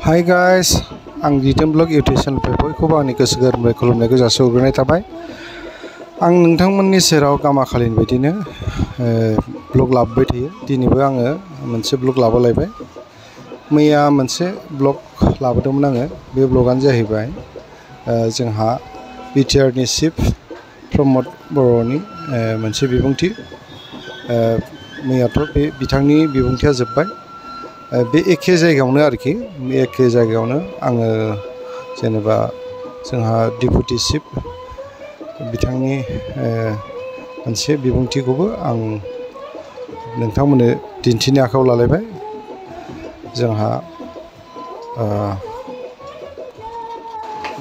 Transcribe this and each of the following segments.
Hi guys, आं दिदोम blog YouTube चेनेलनिफ्राय बयखौबो आंनि गोसो गोरबोनिफ्राय खुलुमनायखौ जासिहरग्रोनाय थाबाय। आं नोंथांमोननि सेराव गामाखालिनि बायदिनो ब्लग लाबोबाय थायो। दिनैबो आङो मोनसे ब्लग लाबोलायबाय। मैया मोनसे ब्लग लाबोदोंमोन आङो। बे ब्लगानो जाहैबाय जोंहा बिटिआरनि चिफ प्रमद बर'नि मोनसे बिबुंथि। मैयाथ' बे बिथांनि बिबुंथिया जोब्बाय। बे एखे जायगायावनो आरोखि बे एखे जायगायावनो आङो जेनेबा जोंहा डिपुटि चिफ बिथांनि मोनसे बिबुंथिखौबो आं नोंथांमोननो दिन्थिनो आखायाव लालायबाय। जोंहा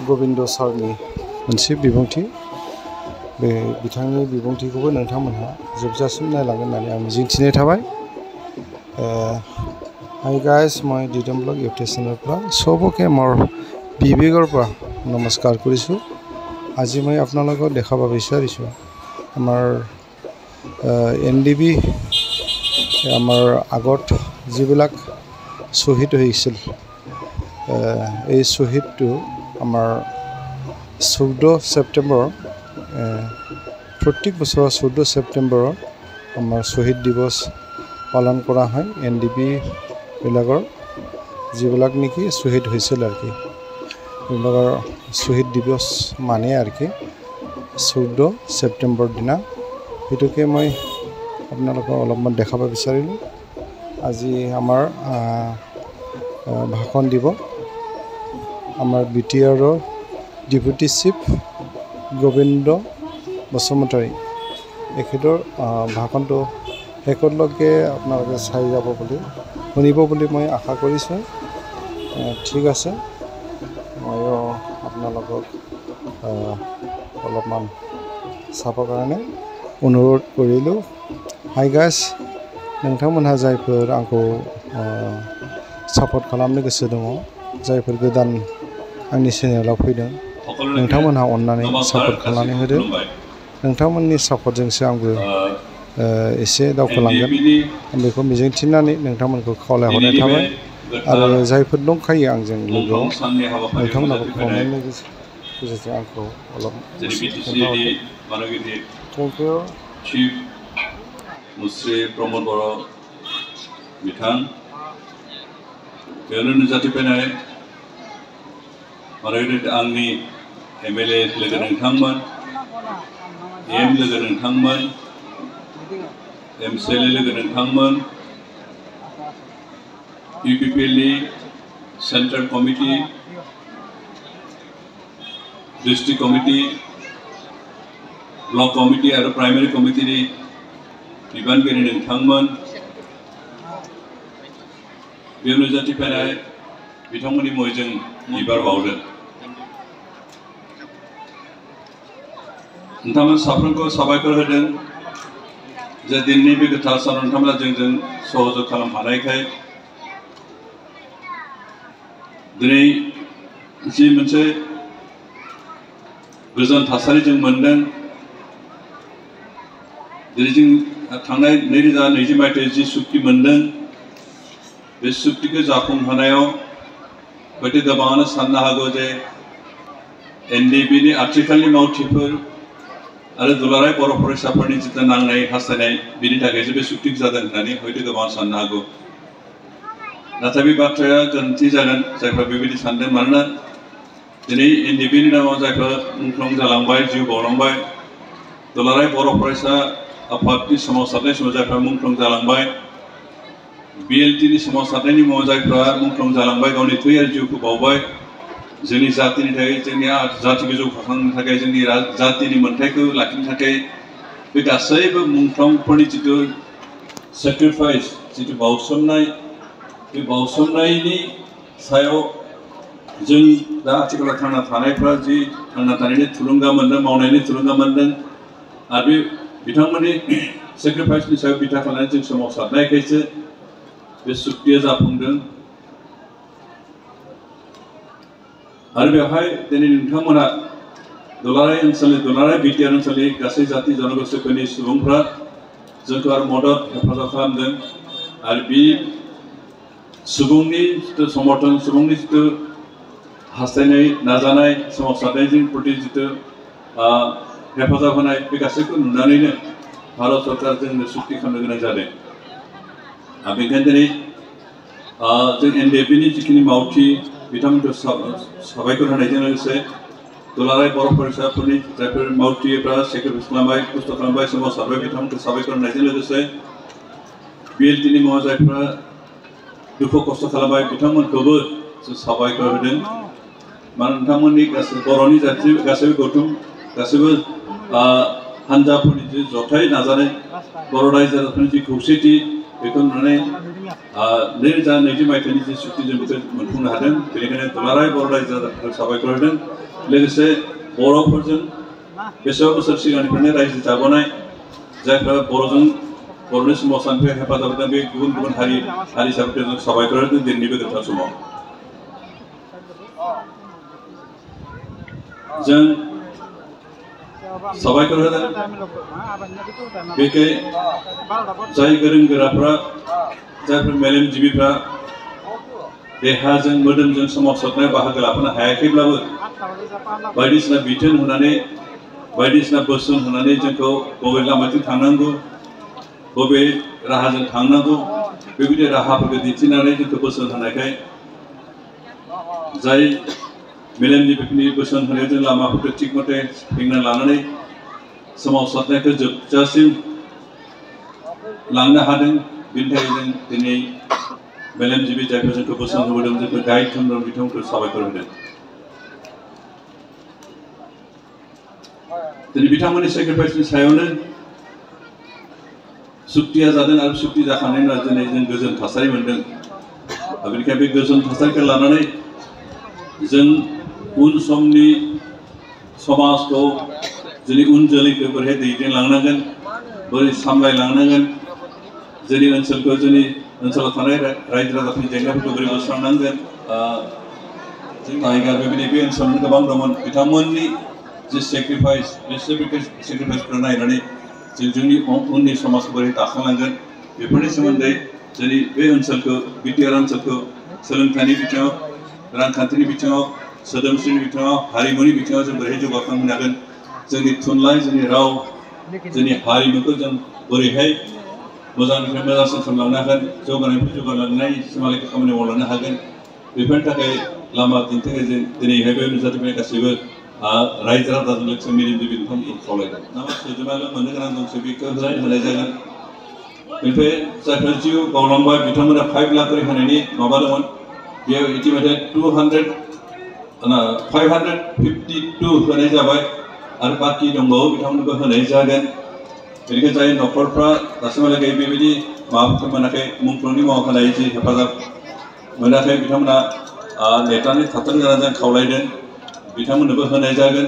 गबिन्द सारनि मोनसे बिबुंथि, बे बिथांनि बिबुंथिखौबो नोंथांमोनहा जोबजासिम नायलांगोन होननानै आं मिजिंथिनाय थाबाय। हाই গাইজ, মই দিদম ব্লগ ইউটিউব চেনেলৰ পৰা চবকে মোৰ বিবেকৰ পৰা নমস্কাৰ কৰিছোঁ। আজি মই আপোনালোকক দেখাব বিচাৰিছোঁ আমাৰ NDB আমাৰ আগত যিবিলাক শ্বহীদ হৈছিল, এই শ্বহীদটো আমাৰ 14 ছেপ্টেম্বৰ, প্ৰত্যেক বছৰ 14 ছেপ্টেম্বৰত আমাৰ শ্বহীদ দিৱস পালন কৰা হয়। NDB বিলাকৰ যিবিলাক নেকি শ্বহীদ হৈছিল আৰু কি, এইবিলাকৰ শ্বহীদ দিৱস মানে আৰু কি 14 ছেপ্টেম্বৰ দিনা। সেইটোকে মই আপোনালোকক অলপমান দেখাব বিচাৰিলোঁ। আজি আমাৰ ভাষণ দিব আমাৰ বিটিআৰৰ ডিপুটি চিফ গোবিন্দ বসুমতাৰী। এখেতৰ ভাষণটো শেষলৈকে আপোনালোকে চাই যাব বুলি, শুনিব বুলি মই আশা কৰিছোঁ। ঠিক আছে, ময়ো আপোনালোকক অলপমান চাবৰ কাৰণে অনুৰোধ কৰিলোঁ। হাই গাইজ, नोंथांमोनहा जायफोर आंखौ सापर्ट खालामनो गोसो दङ, जायफोर गोदान आंनि चेनेलाव फैदों, नोंथांमोनहा अननानै सापर्ट खालामनानै होदो। नोंथांमोननि सापर्टजोंसो आंबो एसे दावखोलांगोन, आं बेखौ मिजिंथिनानै नोंथांमोनखौ खावलायहरनाय थाबाय। आरो जायफोर दंखायो आंजों लोगोआव, नोंथांमोनहाबो कमेन्टनि गेजेरजों आंखौ थेंक इउ। चिफ मुस्रि प्रमद बर' बिथां, बेयावनो नुजाथिफैनाय आंनि MLA लोगो नोंथांमोन, AM लोगो नोंथांमोन, MCLA लोगो नोंथांमोन, UPPLनि central committee, district committee, block committee आरो प्राइमारि कमिटिनि बिबानगिरि नोंथांमोन, बेयाव नुजाथिफैनाय बिथांमोननि मुङै बिबार बावदों। नोंथांमोन साफ्रोमखौ साबायखर होदों जे दिनैनि बे गोथार सानाव नोंथांमोना जोंजों सहयोग खालामफानायखाय। दिनै जि मोनसे गोजोन थासारि जों मोनदों, दिनै जों थांनाय 2020 मायथाइयाव जि सुक्ति मोनदों, बे सुक्तिखौ जाफुंहोनायाव हयथ' गोबाङानो साननो हागौ जे NDBनि आथिखालनि मावथिफोर आरो दुलाराय बर' फरायसाफोरनि जिथु नांनाय हास्थायनाय, बिनि थाखायसो बे सुक्ति जादों होननानै हयथ' गोबाङा साननो हागौ। नाथाय बे बाथ्राया गोरोन्थि जागोन जायफ्रा बेबायदि सानदों। मानोना दिनै NDBनि नामाव जायफ्रा मुंख्लं जालांबाय, जिउ बावलांबाय, दुलाराय बर' फरायसा आफादनि सोमावसारनाय समाव जायफ्रा मुंख्लं जालांबाय, BLTनि सोमावसारनायनि मुङाव जायफ्रा मुंख्लं जालांबाय, गावनि थै आरो जिउखौ बावबाय, जोंनि जातिनि थाखाय, जोंनि जातिखौ जौगाखांनो थाखाय, जोंनि जातिनि मोन्थाइखौ लाखिनो थाखाय, बे गासैबो मुंख्लंफोरनि जिथु सेक्रिफाइस, जिथु बावसोमनाय, बे बावसोमनायनि सायाव जों दा आथिखालाव थांना थानायफ्रा जि थांना थानायनि थुलुंगा मोन्दों, मावनायनि थुलुंगा मोन्दों, आरो बे बिथांमोननि सेक्रिफाइसनि सायाव बिथा खालामनानै जों सोमावसारनायखायसो बे सुक्तिया जाफुंदों। आरो बेवहाय दिनै नोंथांमोना दुलाराय ओनसोलनि, दुलाराय बिटिआर ओनसोलनि गासै जाति जनगोष्ठीफोरनि सुबुंफ्रा जोंखौ आरो मदद हेफाजाब खालामदों। आरो बे सुबुंनि जितु समर्थन सुबुंनि जितु हास्थायनाय नाजानाय सोमावसारनायजों प्रति जितु हेफाजाब होनाय बे गासैखौ नुनानैनो भारत सरकार जोंनो सुक्ति खालामनो गोनां जादों बेनिखायनो दिनै जों NDFB-नि जिखिनि मावथि बिथांमोनखौ साबायखर होनायजों लोगोसे दुलाराय बर' फरायसाफोरनि जायफोर मावथिफ्रा सेक्रिफाइस खालामबाय खस्थ' खालामबाय सोमावसारबाय बिथांमोनखौ साबायखर होनायजों लोगोसे BLT-नि मुङाव जायफ्रा दुखु खस्थ' खालामबाय बिथांमोनखौबो जों साबायखर होदों मानो नोंथांमोननि बर'नि जाथि गासैबो गौथुम गासैबो हान्जाफोरनि जि जथाय नाजानाय बर' रायजो राजाफोरनि जि खौसेथि बेखौ नुनानै 2020 मायथाइनि जि सुक्ति जों बेखौ मोनफुंनो हादों बेनिखायनो दुलाराय बर' रायजो राजाफोरखौ साबायखर होदों लोगोसे बर'फोरजों बेसेबा बोसोर सिगांनिफ्रायनो रायजो जाबोनाय जायफ्रा बर'नि सोमावसारनायखौ हेफाजाब होदों बे गुबुन गुबुन हारिसाफोरखौ जों साबायखर होदों दिनैनि बे गोथार समाव जों साबायखर होदों बेखे जाय गोरों गोराफ्रा जायफोर मेलेमजिबिफ्रा देहाजों मोदोमजों सोमावसारनाय बाहागो लाफानो हायाखैब्लाबो बायदिसिना बिथोन होनानै बायदिसिना बोसोन होनानै जोंखौ बबे लामाथिं थांनांगौ बबे राहाजों थांनांगौ बेबायदि राहाफोरखौ दिन्थिनानै जोंखौ बोसोन होनायखाय जाय मेलेमजिबिफोरनि बोसोन होनायाव जों लामाफोरखौ थिग मथे बेंना लानानै सोमावसारनायखौ जोबजासिम लांनो हादों बेनि थाखाय जों दिनै मेलेमजिबि जायफोर जोंखौ बोसोन होबोदों जोंखौ गाइड खालामदों बिथांमोनखौ साबायखर होदों दिनै बिथांमोननि सेक्रिफाइसनि सायावनो सुक्तिया जादों आरो सुक्ति जाखांनायनि उनाव दिनै जों गोजोन थासारि मोनदों बेनिखायनो बे गोजोन थासारिखौ लानानै जों उन समनि समाजखौ जोंनि उन जोलैखौ बोरैहाय दैदेनलांनांगोन बोरै सामलायलांनांगोन जोंनि ओनसोलखौ जोंनि ओनसोलाव थानाय रायजो राजाफोरनि जेंनाफोरखौ बोरै बोस्रांनांगोन टाइगार बेबायदि बे ओनसोलावनो गोबां दंमोन बिथांमोननि जि सेक्रिफाइस बे सेक्रिफाइसखौ नायनानै जोंनि उननि समाजखौ बोरै दाखांनांगोन बेफोरनि सोमोन्दै जोंनि बे ओनसोलखौ बिटिआर ओनसोलखौ सोलोंथाइनि बिथिङाव रांखान्थिनि बिथिङाव सोदोमस्रिनि बिथिङाव हारिमुनि बिथिङाव जों बोरैहाय जौगाखांहोनो हागोन जोंनि थुनलाइ जोंनि राव जोंनि हारिमुखौ जों बोरैहाय मोजांनिफ्राय मोजांसिन खालामलांनो हागोन जौगानायनिफ्राय जौगालांनायसिमहालागै खामानि मावलांनो हागोन बेफोरनि थाखाय लामा दिन्थिनाय जों दिनैहाय बे नुजाथिनाय गासैबो रायजो राजाजों लोगोसे मेलेमजिबि बिथांमोनखौ खावलायदों नामा सोद्रोमाल' मोननो गोनां दंसै बेखौ होनाय जागोन बेनिफ्राय जायफोर जिउ बावलांबाय बिथांमोना 5 लाख करि होनायनि माबा दंमोन बेयाव इतिमধ্যে 552 होनाय जाबाय आरो बाखि दंबावो बिथांमोनखौ होनाय जागोन बेनिखायनो जाय न'खरफ्रा दासिमहालागै बेबायदि माबाफोरखौ मोनाखै मुंख्लंनि मुङाव होनाय जि हेफाजाब मोनाखै बिथांमोना नेटानै थाथ'नो गोनां जों खावलायदों बिथांमोननोबो होनाय जागोन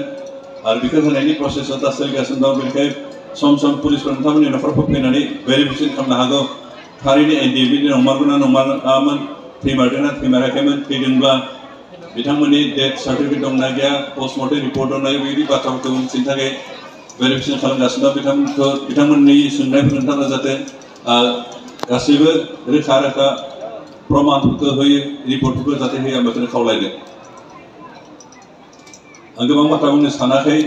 आरो बेखौ होनायनि प्रसेसा दा सोलिगासिनो दं बेनिखायनो सम सम पुलिसफोर नोंथांमोननि न'खरफ्राव फैनानै भेरिफिकेसन खालामनो हागौ थारैनो NDFB-नि नंमारगौना नङामोन थैमारदोंना थैमाराखैमोन थैदोंब्ला बिथांमोननि डेथ सार्टिफिकेट दंना गैया पस्टमर्टेम रिपर्ट दंना गैया बेबायदि बाथ्राफोरखौ मिथिनो थाखाय भेरिफिकेसन खालामगासिनो दं बिथांमोननि सोंनायफोर नोंथांमोना जाहाथे गासैबो रोखा रोखा प्रमाणफोरखौ होयो रिपर्टफोरखौ जाहाथे होयो आं बेखौनो खावलायदों आं गोबां बाथ्रा बुंनो सानाखै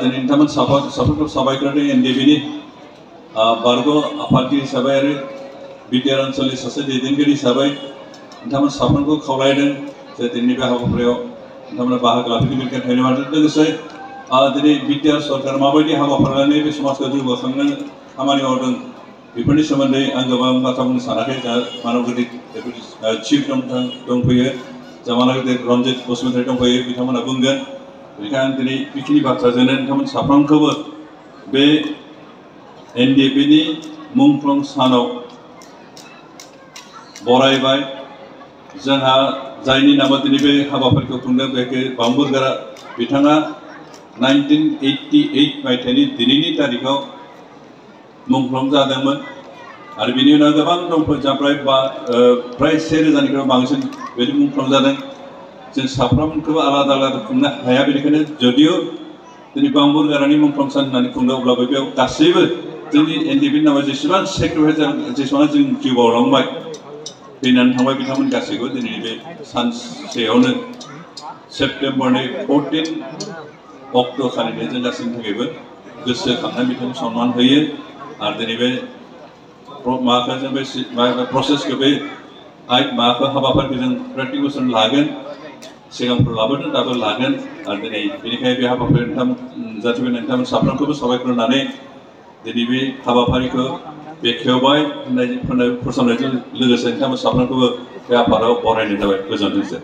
दिनै नोंथांमोन साफ्रोमखौ साबायखर होदों NDFB-नि बारग' आफादगिरि हिसाबै आरो बिटिआर ओनसोलनि सासे दैदेनगिरि हिसाबै नोंथांमोन साफ्रोमखौ खावलायदों जे दिनैनि बे हाबाफारियाव नोंथांमोना बाहागो लाफैनो बेनिखायनो धन्यबाद लोगोसे दिनै बिटिआर सरकार माबायदि हाबाफारि लानानै बे समाजखौ जौगाखांनो खामानि मावदों बेफोरनि सोमोन्दै आं गोबां बाथ्रा बुंनो सानाखै जा मानबगुदि चिफ दंफैयो जा मानबगुदि रन्जित बसुमतारी दंफैयो बिथांमोना बुंगोन बेनिखायनो आं दिनै बेखिनि बाथ्राजोंनो नोंथांमोन साफ्रोमखौबो बे NDFB-नि मुंख्लं सानाव बरायबाय जोंहा जायनि नामा दिनै बे हाबाफारिखौ खुंदों बेखौ बांबुरगारा बिथाङा 1988 मायथाइनि दिनैनि तारिखाव मुंख्लं जादोंमोन आरो बिनि उनाव गोबां दंफोर जा प्राय 1000निख्रुइ बांसिन बेबायदि मुंख्लं जादों जों साफ्रोमखौबो आलादा आलादा खुंनो हाया बेनिखायनो जदिव दिनै बांबुरगारानि मुंख्लं सान होननानै खुंदों अब्लाबो बेयाव गासैबो जोंनि NDFB-नि नामाव जेसेबां सेक्रिफाइस जादों जेसेबां जों जिउ बावलांबाय फैनानै थांबाय बिथांमोन गासैबो दिनै बे सानसेयावनो सेप्टेम्बरनि 14 अक्ट' खालिनो जों गासैनि थाखायबो गोसोखांनाय बिथांखौ सनमान होयो आरो दिनै बे माखौ जों बे प्रसेसखौ बे माखौ हाबाफारिखौ जों प्रेक्टिकेसन लागोन सिगांफोर लाबोदों दाबो लागोन आरो दिनै बेनिखायनो बे हाबाफारि जाहाथे नोंथांमोन साफ्रोमखौबो साबायखर होनानै दिनै बे हाबाफारिखौ बेखेवबाय होननाय फोसावनायजों लोगोसे नोंथांमोन साफ्रोमखौबो बे आफादाव बरायनाय जाबाय गोजोन्थोंसै।